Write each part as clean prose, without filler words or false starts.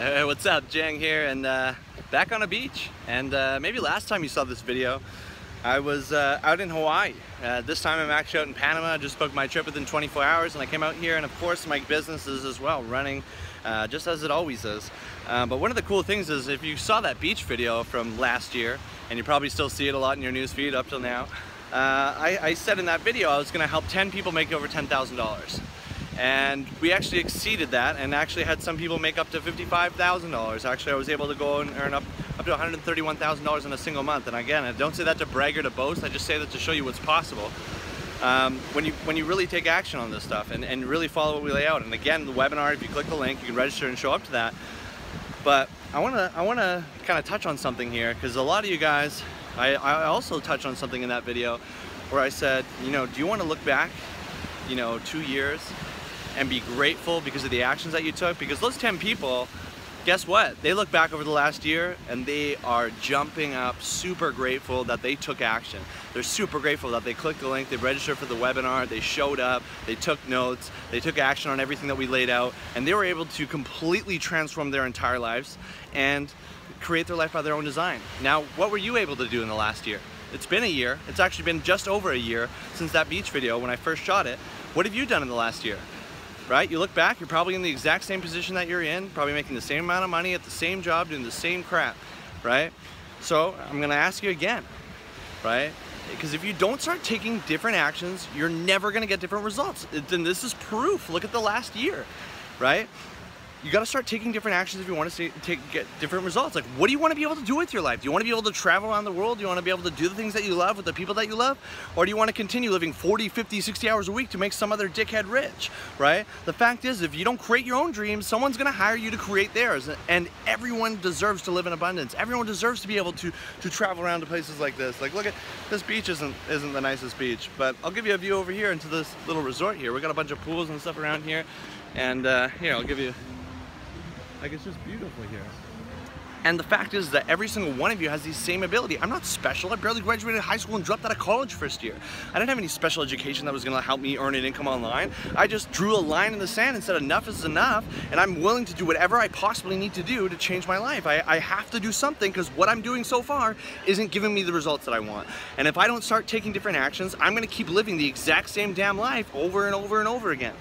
Hey, what's up? Jang here, and back on a beach. And maybe last time you saw this video, I was out in Hawaii. This time I'm actually out in Panama. I just booked my trip within 24 hours, and I came out here, and of course my business is as well, running just as it always is. But one of the cool things is, if you saw that beach video from last year, and you probably still see it a lot in your news feed up till now, I said in that video I was going to help 10 people make over $10,000. And we actually exceeded that, and actually had some people make up to $55,000. Actually, I was able to go and earn up to $131,000 in a single month. And again, I don't say that to brag or to boast, I just say that to show you what's possible. When you really take action on this stuff and really follow what we lay out. And again, the webinar, if you click the link, you can register and show up to that. But I wanna kind of touch on something here, because a lot of you guys, I also touched on something in that video where I said, you know, do you want to look back, 2 years and be grateful because of the actions that you took? Because those 10 people, guess what? They look back over the last year and they are jumping up, super grateful that they took action. They're super grateful that they clicked the link, they registered for the webinar, they showed up, they took notes, they took action on everything that we laid out, and they were able to completely transform their entire lives and create their life by their own design. Now, what were you able to do in the last year? It's been a year. It's actually been just over a year since that beach video when I first shot it. What have you done in the last year? Right? You look back, you're probably in the exact same position that you're in, probably making the same amount of money at the same job, doing the same crap, right? So I'm gonna ask you again, right? Because if you don't start taking different actions, you're never gonna get different results. And this is proof. Look at the last year, right? You got to start taking different actions if you want to get different results. Like, what do you want to be able to do with your life? Do you want to be able to travel around the world? Do you want to be able to do the things that you love with the people that you love? Or do you want to continue living 40, 50, 60 hours a week to make some other dickhead rich, right? The fact is, if you don't create your own dreams, someone's going to hire you to create theirs. And everyone deserves to live in abundance. Everyone deserves to be able to travel around to places like this. Like, look at this beach. Isn't the nicest beach, but I'll give you a view over here into this little resort here. We got a bunch of pools and stuff around here. And here, I'll give you, like, it's just beautiful here. And the fact is that every single one of you has the same ability. I'm not special. I barely graduated high school and dropped out of college first year. I didn't have any special education that was gonna help me earn an income online. I just drew a line in the sand and said enough is enough, and I'm willing to do whatever I possibly need to do to change my life. I have to do something, because what I'm doing so far isn't giving me the results that I want. And if I don't start taking different actions, I'm gonna keep living the exact same damn life over and over and over again.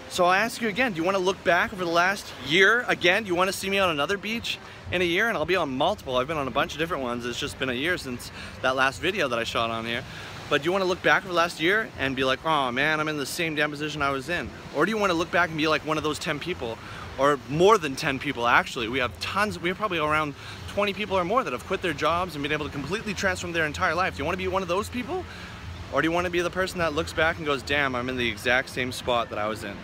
So I ask you again, do you want to look back over the last year? Again, do you want to see me on another beach in a year? And I'll be on multiple. I've been on a bunch of different ones. It's just been a year since that last video that I shot on here. But do you want to look back over the last year and be like, oh man, I'm in the same damn position I was in? Or do you want to look back and be like one of those 10 people, or more than 10 people actually? We have tons, we have probably around 20 people or more that have quit their jobs and been able to completely transform their entire life. Do you want to be one of those people? Or do you want to be the person that looks back and goes, damn, I'm in the exact same spot that I was in?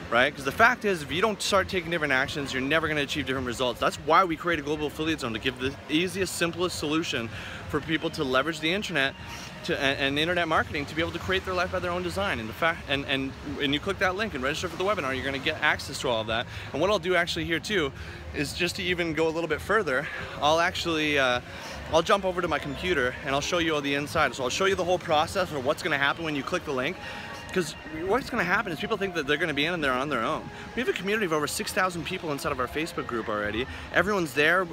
Right? Because the fact is, if you don't start taking different actions, you're never going to achieve different results. That's why we create a global affiliate zone, to give the easiest, simplest solution for people to leverage the internet and internet marketing to be able to create their life by their own design. And the fact, and when you click that link and register for the webinar, you're going to get access to all of that. And what I'll do actually here too is, just to even go a little bit further, I'll actually I'll jump over to my computer and I'll show you all the inside. So I'll show you the whole process of what's going to happen when you click the link. Because what's going to happen is people think that they're going to be in and they're on their own. We have a community of over 6,000 people inside of our Facebook group already. Everyone's there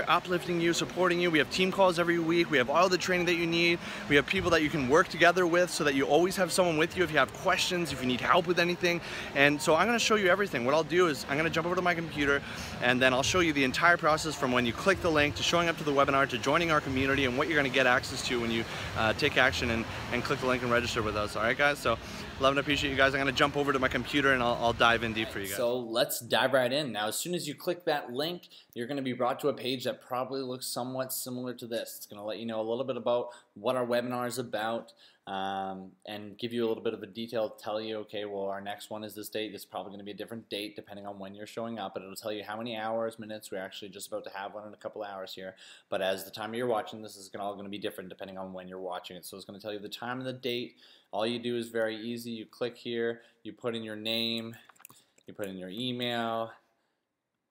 uplifting you, supporting you. We have team calls every week. We have all the training that you need. We have people that you can work together with, so that you always have someone with you if you have questions, if you need help with anything. And so I'm going to show you everything. What I'll do is I'm going to jump over to my computer, and then I'll show you the entire process from when you click the link to showing up to the webinar to joining our community, and what you're going to get access to when you take action and click the link and register with us. All right, guys? So love and appreciate you guys. I'm going to jump over to my computer and I'll dive in deep for you guys. So let's dive right in. Now, as soon as you click that link, you're going to be brought to a page that probably looks somewhat similar to this. It's going to let you know a little bit about what our webinar is about, and give you a little bit of a detail, tell you, okay, well, our next one is this date. It's probably going to be a different date depending on when you're showing up, but it'll tell you how many hours, minutes. We're actually just about to have one in a couple hours here, but as the time you're watching this is all going to be different depending on when you're watching it. So it's going to tell you the time and the date. All you do is very easy. You click here, you put in your name, you put in your email,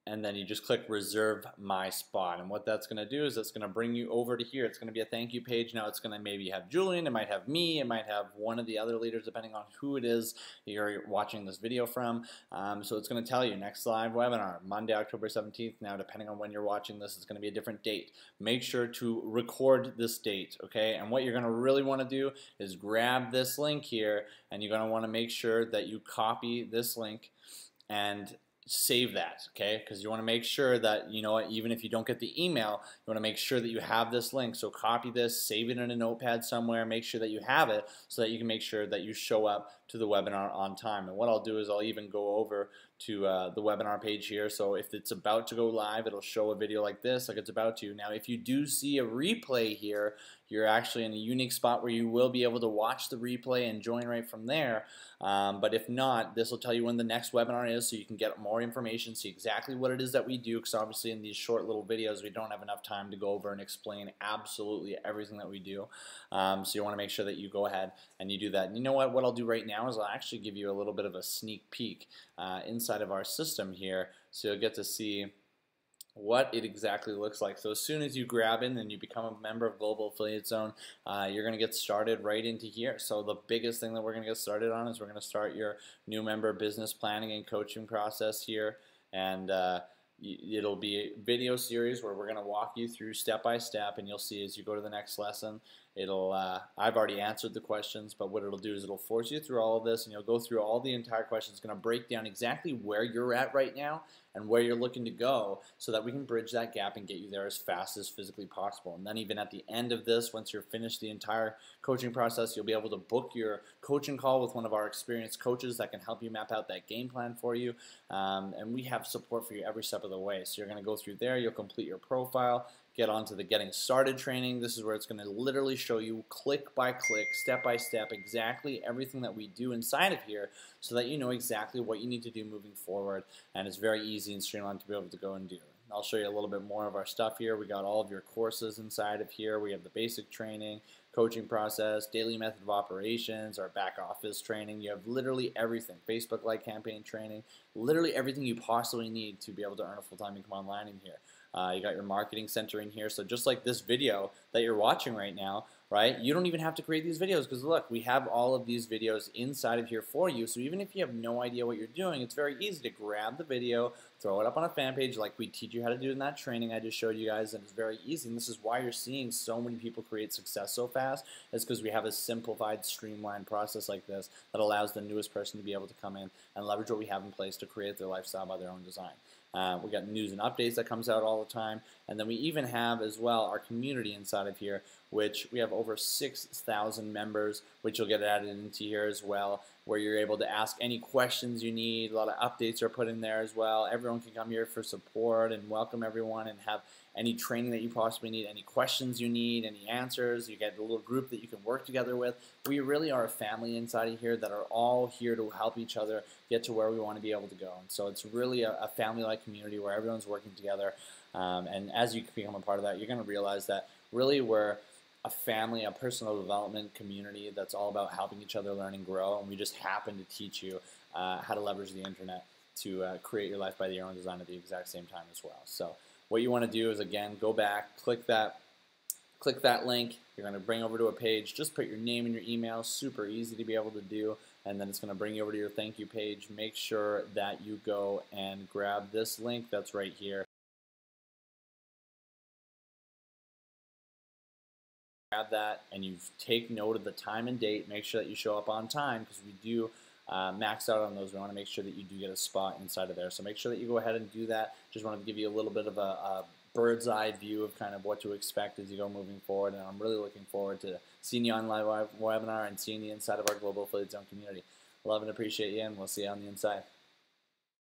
and then you just click reserve my spot. And what that's going to do is it's going to bring you over to here. It's going to be a thank you page. Now it's going to maybe have Julian, it might have me, it might have one of the other leaders depending on who it is you're watching this video from. So it's going to tell you next live webinar, Monday, October 17th. Now depending on when you're watching this, it's going to be a different date. Make sure to record this date, okay? And what you're going to really want to do is grab this link here, and you're going to want to make sure that you copy this link and save that, okay? Because you want to make sure that, you know, even if you don't get the email, you want to make sure that you have this link. So copy this, save it in a notepad somewhere, make sure that you have it so that you can make sure that you show up to the webinar on time. And what I'll do is I'll even go over to the webinar page here. So if it's about to go live, it'll show a video like this, like it's about to. Now, if you do see a replay here, you're actually in a unique spot where you will be able to watch the replay and join right from there. But if not, this will tell you when the next webinar is so you can get more information, see exactly what it is that we do, because obviously in these short little videos we don't have enough time to go over and explain absolutely everything that we do. So you want to make sure that you go ahead and you do that. And you know what I'll do right now is I'll actually give you a little bit of a sneak peek inside of our system here, so you'll get to see what it exactly looks like. So as soon as you grab in and you become a member of Global Affiliate Zone, you're going to get started right into here. So the biggest thing that we're going to get started on is we're going to start your new member business planning and coaching process here. And it'll be a video series where we're going to walk you through step by step, and you'll see as you go to the next lesson, it'll I've already answered the questions, but what it'll do is it'll force you through all of this, and you'll go through all the entire questions. It's going to break down exactly where you're at right now and where you're looking to go, so that we can bridge that gap and get you there as fast as physically possible. And then even at the end of this, once you're finished the entire coaching process, you'll be able to book your coaching call with one of our experienced coaches that can help you map out that game plan for you. And we have support for you every step of the way. So you're going to go through there, you'll complete your profile, get onto the Getting Started training. This is where it's going to literally show you click by click, step by step, exactly everything that we do inside of here, so that you know exactly what you need to do moving forward. And it's very easy and streamlined to be able to go and do. I'll show you a little bit more of our stuff here. We got all of your courses inside of here. We have the basic training, coaching process, daily method of operations, our back office training. You have literally everything. Facebook Live campaign training, literally everything you possibly need to be able to earn a full-time income online in here. You got your marketing center in here. So just like this video that you're watching right now, right? You don't even have to create these videos, because look, we have all of these videos inside of here for you. So even if you have no idea what you're doing, it's very easy to grab the video, throw it up on a fan page like we teach you how to do in that training I just showed you guys, and it's very easy. And this is why you're seeing so many people create success so fast, is because we have a simplified, streamlined process like this that allows the newest person to be able to come in and leverage what we have in place to create their lifestyle by their own design. We got news and updates that comes out all the time, and then we even have as well our community inside of here, which we have over 6,000 members, which you'll get added into here as well, where you're able to ask any questions you need. A lot of updates are put in there as well. Everyone can come here for support and welcome everyone and have any training that you possibly need, any questions you need, any answers. You get a little group that you can work together with. We really are a family inside of here that are all here to help each other get to where we want to be able to go. And so it's really a family-like community where everyone's working together. And as you become a part of that, you're going to realize that really we're a family, a personal development community that's all about helping each other learn and grow. And we just happen to teach you how to leverage the internet to create your life by your own design at the exact same time as well. So what you want to do is, again, go back, click that link. You're going to bring over to a page. Just put your name and your email. Super easy to be able to do. And then it's going to bring you over to your thank you page. Make sure that you go and grab this link that's right here. Grab that, and you take note of the time and date. Make sure that you show up on time, because we do max out on those. We want to make sure that you do get a spot inside of there. So make sure that you go ahead and do that. Just wanted to give you a little bit of a bird's eye view of kind of what to expect as you go moving forward. And I'm really looking forward to seeing you on live webinar and seeing you inside of our Global Affiliate Zone community. Love and appreciate you, and we'll see you on the inside.